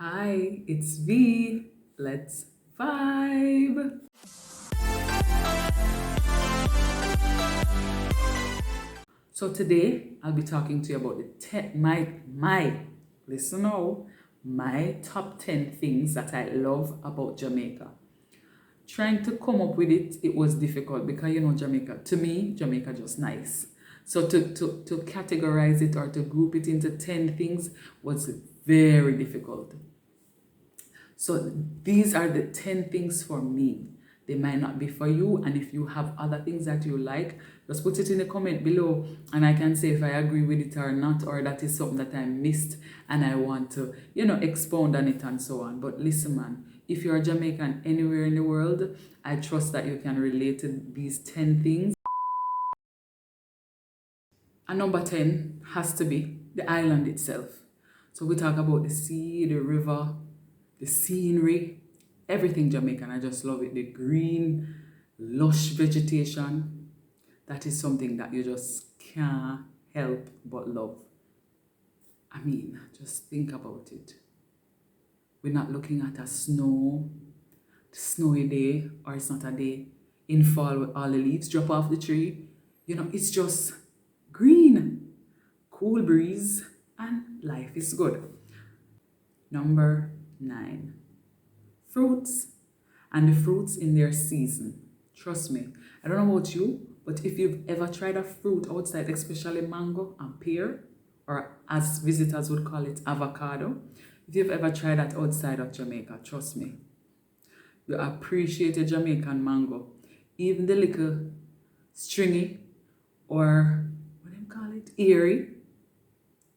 Hi, it's V. Let's vibe. So today I'll be talking to you about the listen now, my top 10 things that I love about Jamaica. Trying to come up with it was difficult because Jamaica, to me, Jamaica just nice. So to categorize it or to group it into 10 things was very difficult. So these are the 10 things for me. They might not be for you, and if you have other things that you like, just put it in the comment below and I can say if I agree with it or not, or that is something that I missed and I want to, expound on it and so on. But listen, man, if you're Jamaican anywhere in the world, I trust that you can relate to these 10 things. And number 10 has to be the island itself. So we talk about the sea, the river, the scenery, everything Jamaican. I just love it. The green, lush vegetation. That is something that you just can't help but love. I mean, just think about it. We're not looking at a snowy day, or it's not a day in fall with all the leaves drop off the tree. It's just green, cool breeze, and life is good. Number 9, fruits, and the fruits in their season. Trust me, I don't know about you, but if you've ever tried a fruit outside, especially mango and pear, or as visitors would call it, avocado, if you've ever tried that outside of Jamaica, trust me, you appreciate a Jamaican mango. Even the little stringy, or what do you call it, eerie,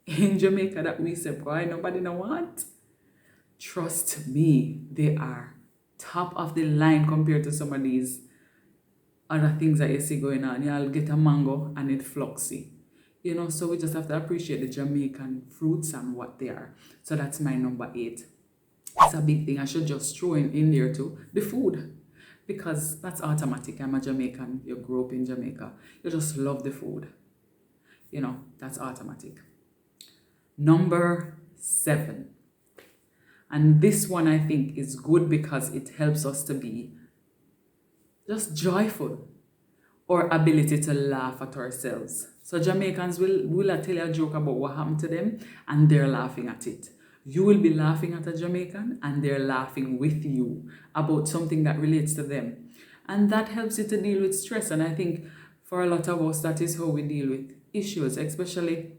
in Jamaica that we say, boy, nobody know what. Trust me, they are top of the line compared to some of these other things that you see going on. You'll get a mango and it's floxy. So we just have to appreciate the Jamaican fruits and what they are. So that's my number 8. It's a big thing. I should just throw in there too, the food. Because that's automatic. I'm a Jamaican. You grew up in Jamaica. You just love the food. That's automatic. Number 7. And this one I think is good because it helps us to be just joyful, or ability to laugh at ourselves. So Jamaicans will tell you a joke about what happened to them and they're laughing at it. You will be laughing at a Jamaican and they're laughing with you about something that relates to them. And that helps you to deal with stress. And I think for a lot of us, that is how we deal with issues, especially,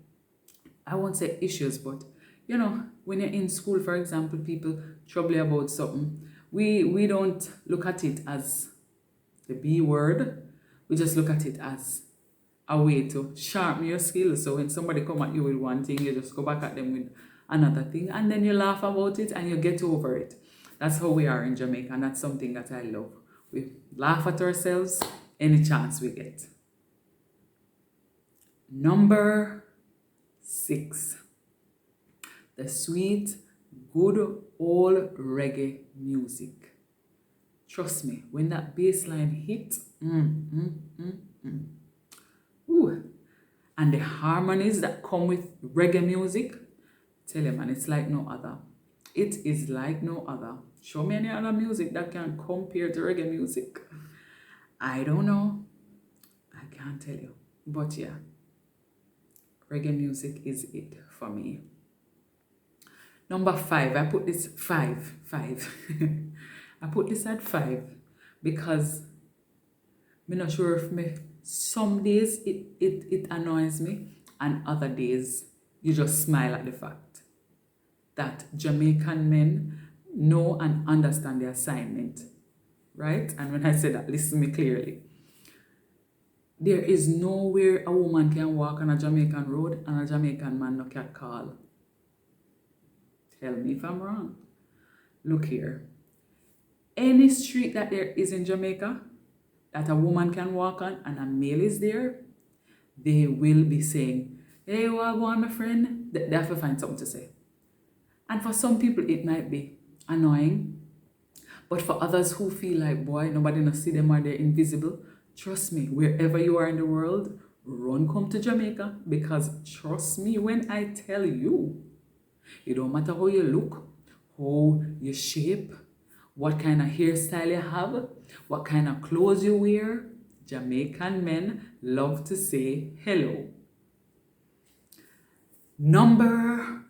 I won't say issues, but when you're in school, for example, people trouble you about something. We don't look at it as the B word. We just look at it as a way to sharpen your skills. So when somebody come at you with one thing, you just go back at them with another thing, and then you laugh about it and you get over it. That's how we are in Jamaica, and that's something that I love. We laugh at ourselves any chance we get. Number 6. The sweet, good old reggae music. Trust me, when that bass line hit, ooh, and the harmonies that come with reggae music, tell you, man, it's like no other. It is like no other. Show me any other music that can compare to reggae music. I don't know. I can't tell you. But yeah, reggae music is it for me. Number 5, I put this 5. I put this at 5 because I'm not sure if some days it annoys me, and other days you just smile at the fact that Jamaican men know and understand the assignment, right? And when I say that, listen to me clearly. There is nowhere a woman can walk on a Jamaican road and a Jamaican man no cat call. Tell me if I'm wrong. Look here. Any street that there is in Jamaica that a woman can walk on and a male is there, they will be saying, hey, what go on, my friend? They have to find something to say. And for some people, it might be annoying. But for others who feel like, boy, nobody knows see them or they're invisible, trust me, wherever you are in the world, run come to Jamaica. Because trust me when I tell you, it don't matter how you look, how you shape, what kind of hairstyle you have, what kind of clothes you wear. Jamaican men love to say hello. Number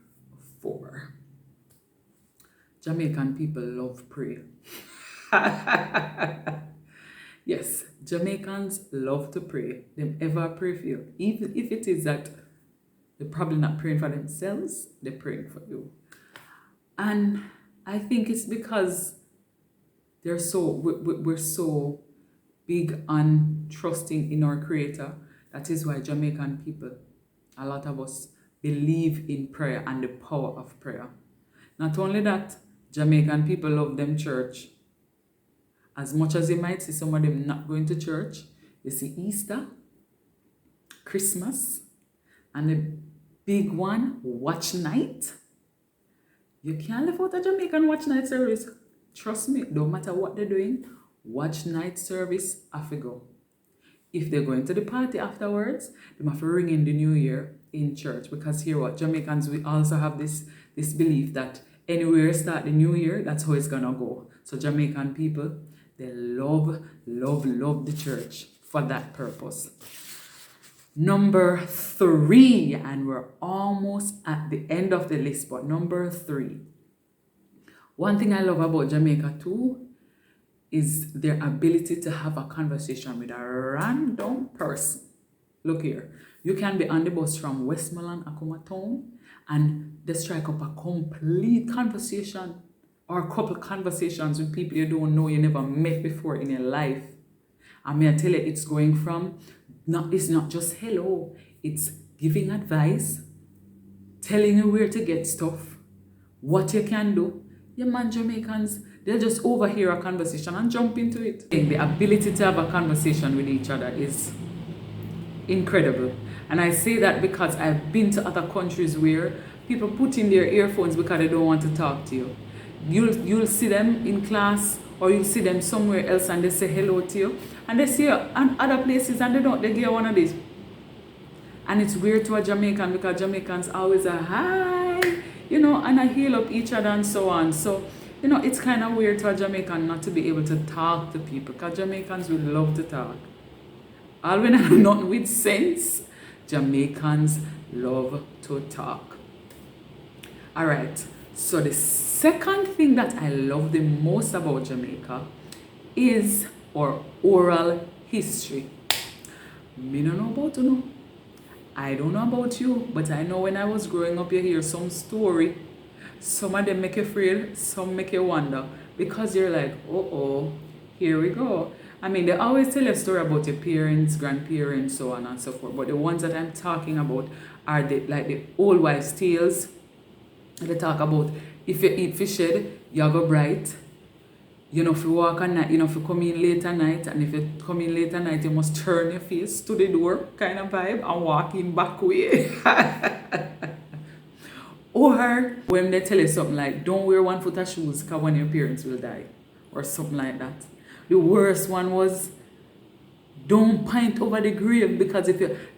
4. Jamaican people love prayer. Yes, Jamaicans love to pray. They ever pray for you. Even if it is that they're probably not praying for themselves, they're praying for you. And I think it's because we're so big on trusting in our Creator. That is why Jamaican people, a lot of us, believe in prayer and the power of prayer. Not only that, Jamaican people love them church. As much as you might see some of them not going to church, you see Easter, Christmas, and the big one, watch night. You can't live out a Jamaican watch night service. Trust me, no matter what they're doing, watch night service have to go. If they're going to the party afterwards, they have to ring in the new year in church. Because here what, Jamaicans, we also have this belief that anywhere start the new year, that's how it's gonna go. So Jamaican people, they love the church for that purpose. Number 3, and we're almost at the end of the list, but number 3. One thing I love about Jamaica too is their ability to have a conversation with a random person. Look here, you can be on the bus from Westmoreland, Akuma Town, and they strike up a complete conversation or a couple conversations with people you don't know, you never met before in your life. I mean, I tell you, it's going from, it's not just hello, it's giving advice, telling you where to get stuff, what you can do. Yeah, man, Jamaicans, they'll just overhear a conversation and jump into it. The ability to have a conversation with each other is incredible. And I say that because I've been to other countries where people put in their earphones because they don't want to talk to you. You'll see them in class, or you'll see them somewhere else and they say hello to you. And they see you in other places and they give one of these. And it's weird to a Jamaican because Jamaicans always are hi, and I hail up each other and so on. So, it's kind of weird to a Jamaican not to be able to talk to people because Jamaicans will love to talk. All when I'm not with sense, Jamaicans love to talk. All right. So the second thing that I love the most about Jamaica is our oral history. Me don't know about you. I don't know about you, but I know when I was growing up, you hear some story. Some of them make you afraid, some make you wonder. Because you're like, oh, here we go. I mean, they always tell a story about your parents, grandparents, so on and so forth. But the ones that I'm talking about are the old wives' tales. They talk about if you eat fish head, you go bright. If you walk at night, if you come in late at night, and if you come in late at night, you must turn your face to the door kind of vibe and walk in back way. Or when they tell you something like, don't wear 1 foot of shoes because one of your parents will die. Or something like that. The worst one was, don't point over the grave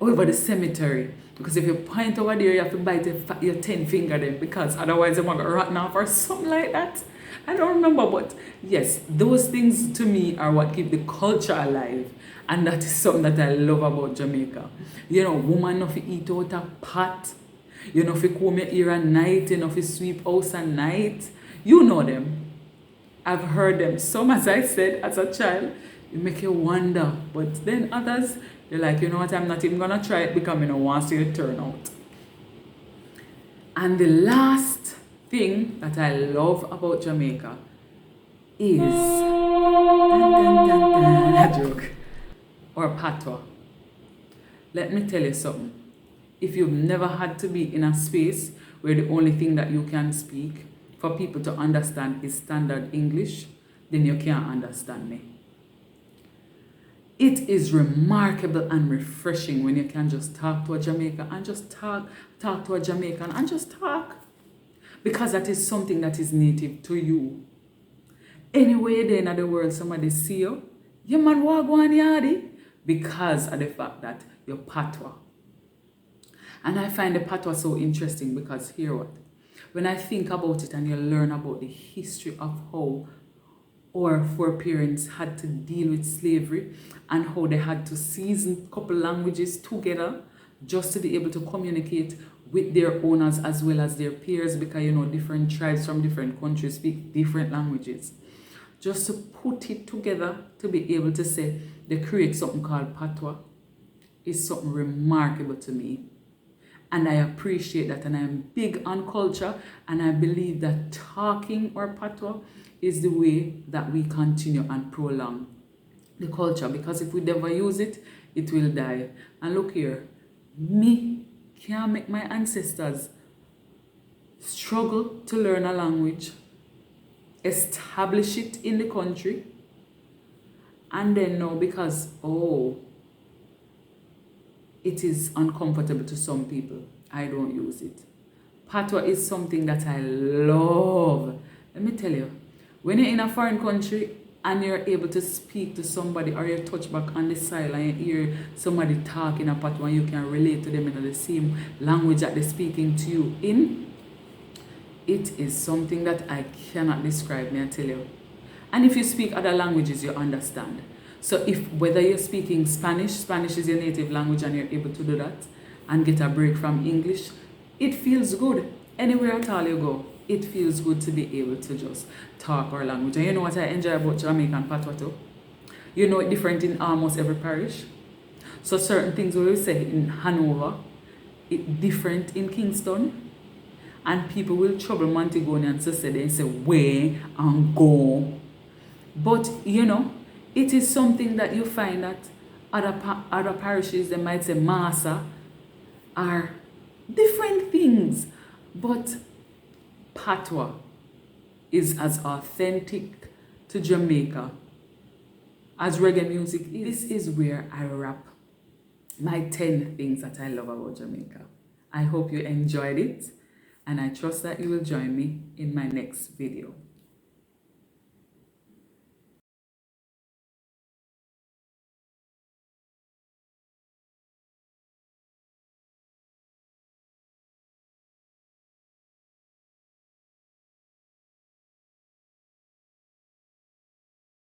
over the cemetery. Because if you point over there, you have to bite your 10 finger then, because otherwise you're going to rotten off or something like that. I don't remember, but yes, those things to me are what keep the culture alive. And that is something that I love about Jamaica. Woman if you eat out a pot. If you comb your ear at night, if you sweep house at night. You know them. I've heard them. Some, as I said, as a child, it make you wonder. But then others, they're like, you know what, I'm not even going to try it because I don't want to see it turn out. And the last thing that I love about Jamaica is a joke or patois. Let me tell you something. If you've never had to be in a space where the only thing that you can speak for people to understand is standard English, then you can't understand me. It is remarkable and refreshing when you can just talk to a Jamaican and just talk to a Jamaican and just talk. Because that is something that is native to you. Anyway, then in the world, somebody see you, you man walk one yardy because of the fact that you're patois. And I find the patois so interesting because here what? When I think about it and you learn about the history of how our foreparents had to deal with slavery and how they had to season a couple languages together just to be able to communicate with their owners as well as their peers, because different tribes from different countries speak different languages. Just to put it together to be able to say they create something called patois is something remarkable to me. And I appreciate that, and I'm big on culture, and I believe that talking or patois is the way that we continue and prolong the culture, because if we never use it, it will die. And look here, me can't make my ancestors struggle to learn a language, establish it in the country, and then now because, it is uncomfortable to some people, I don't use it. Patois is something that I love. Let me tell you, when you're in a foreign country and you're able to speak to somebody, or you touch back on the soil and you hear somebody talking a patois and you can relate to them in the same language that they're speaking to you in, it is something that I cannot describe, me I tell you. And if you speak other languages, you understand. So whether you're speaking Spanish is your native language and you're able to do that and get a break from English, it feels good. Anywhere at all you go, it feels good to be able to just talk our language. And you know what I enjoy about Jamaican patois too? You know it's different in almost every parish. So certain things we will say in Hanover, it's different in Kingston. And people will trouble Montegonians to say, they say, way and go. But, it is something that you find that other parishes, they might say massa, are different things. But patois is as authentic to Jamaica as reggae music is. This is where I wrap my 10 things that I love about Jamaica. I hope you enjoyed it, and I trust that you will join me in my next video.